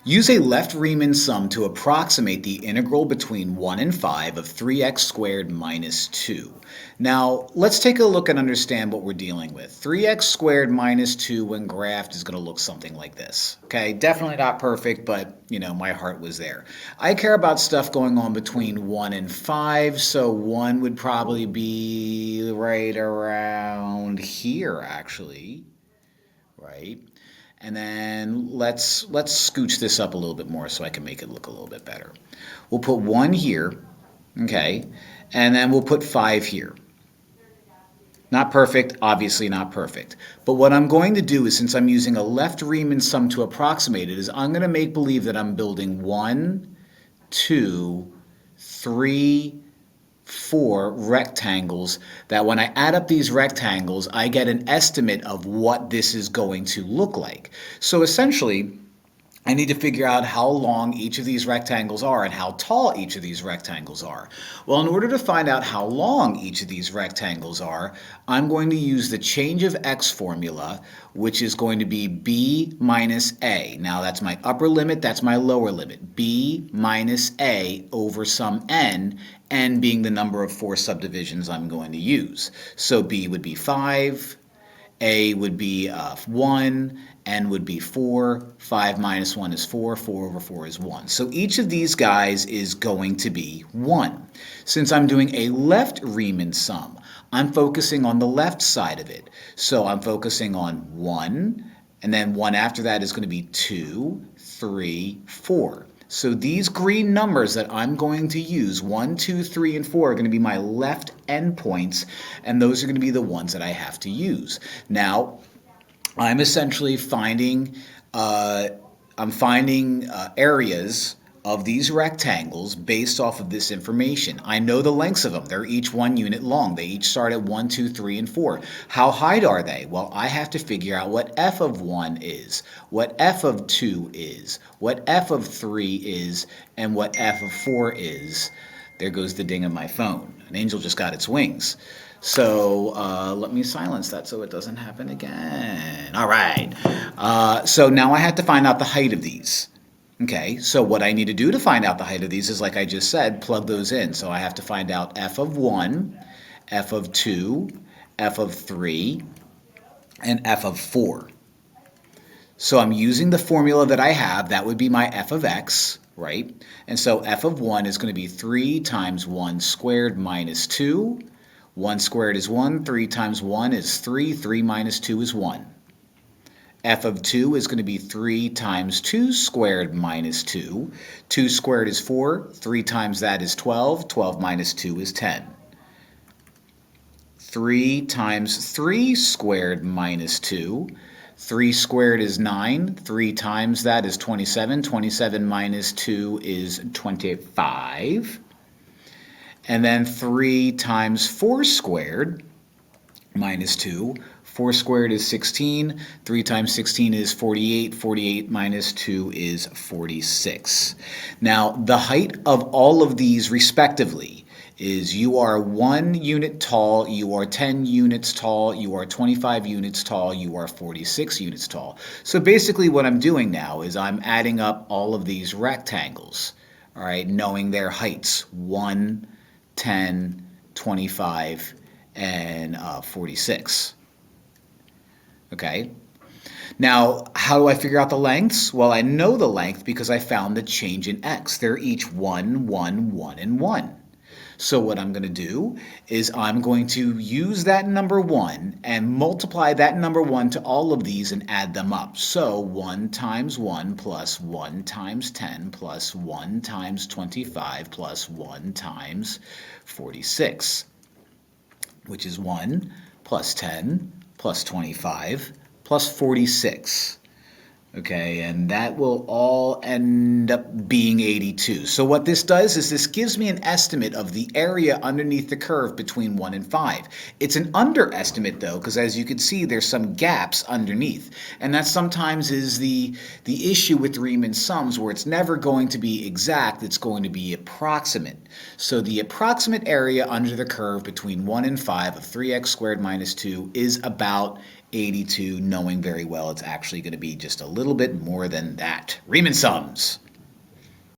Use a left Riemann sum to approximate the integral between 1 and 5 of 3x squared minus 2. Now, let's take a look and understand what we're dealing with. 3x squared minus 2 when graphed is going to look something like this. Okay, definitely not perfect, but, my heart was there. I care about stuff going on between 1 and 5, so 1 would probably be right around here, actually, right? And then let's scooch this up a little bit more so I can make it look a little bit better. We'll put 1 here, okay, and then we'll put 5 here. Not perfect, obviously not perfect. But what I'm going to do is, since I'm using a left Riemann sum to approximate it, is I'm going to make believe that I'm building 1, 2, 3, 4 rectangles, that when I add up these rectangles, I get an estimate of what this is going to look like. So essentially, I need to figure out how long each of these rectangles are and how tall each of these rectangles are. Well, in order to find out how long each of these rectangles are, I'm going to use the change of x formula, which is going to be b minus a. Now that's my upper limit, that's my lower limit. B minus a over some n being the number of 4 subdivisions I'm going to use. So b would be 5, a would be 1, n would be 4, 5 minus 1 is 4, 4 over 4 is 1. So each of these guys is going to be 1. Since I'm doing a left Riemann sum, I'm focusing on the left side of it. So I'm focusing on 1, and then 1 after that is going to be 2, 3, 4. So these green numbers that I'm going to use, 1, 2, 3, and 4, are going to be my left endpoints, and those are going to be the ones that I have to use. Now, I'm essentially finding areas of these rectangles based off of this information. I know the lengths of them. They're each 1 unit long. They each start at 1, 2, 3, and 4. How high are they? Well, I have to figure out what f of 1 is, what f of 2 is, what f of 3 is, and what f of 4 is. There goes the ding of my phone. An angel just got its wings. So let me silence that so it doesn't happen again. All right. So now I have to find out the height of these. Okay, so what I need to do to find out the height of these is, like I just said, plug those in. So I have to find out f of 1, f of 2, f of 3, and f of 4. So I'm using the formula that I have. That would be my f of x, right? And so f of 1 is going to be 3 times 1 squared minus 2. 1 squared is 1. 3 times 1 is 3. 3 minus 2 is 1. F of 2 is going to be 3 times 2 squared minus 2. 2 squared is 4. 3 times that is 12. 12 minus 2 is 10. 3 times 3 squared minus 2. 3 squared is 9. 3 times that is 27. 27 minus 2 is 25. And then 3 times 4 squared minus 2. 4 squared is 16. 3 times 16 is 48. 48 minus 2 is 46. Now, the height of all of these respectively is you are 1 unit tall, you are 10 units tall, you are 25 units tall, you are 46 units tall. So basically what I'm doing now is I'm adding up all of these rectangles, all right, knowing their heights, 1, 10, 25, and 46. Okay. Now, how do I figure out the lengths? Well, I know the length because I found the change in x. They're each 1, 1, 1, and 1. So what I'm going to do is I'm going to use that number 1 and multiply that number 1 to all of these and add them up. So 1 times 1 plus 1 times 10 plus 1 times 25 plus 1 times 46, which is 1 plus 10 plus 25 plus 46. Okay, and that will all end up being 82. So what this does is this gives me an estimate of the area underneath the curve between 1 and 5. It's an underestimate though, because as you can see, there's some gaps underneath. And that sometimes is the issue with Riemann sums, where it's never going to be exact, it's going to be approximate. So the approximate area under the curve between 1 and 5 of 3x squared minus 2 is about 82, knowing very well it's actually going to be just a little bit more than that. Riemann sums.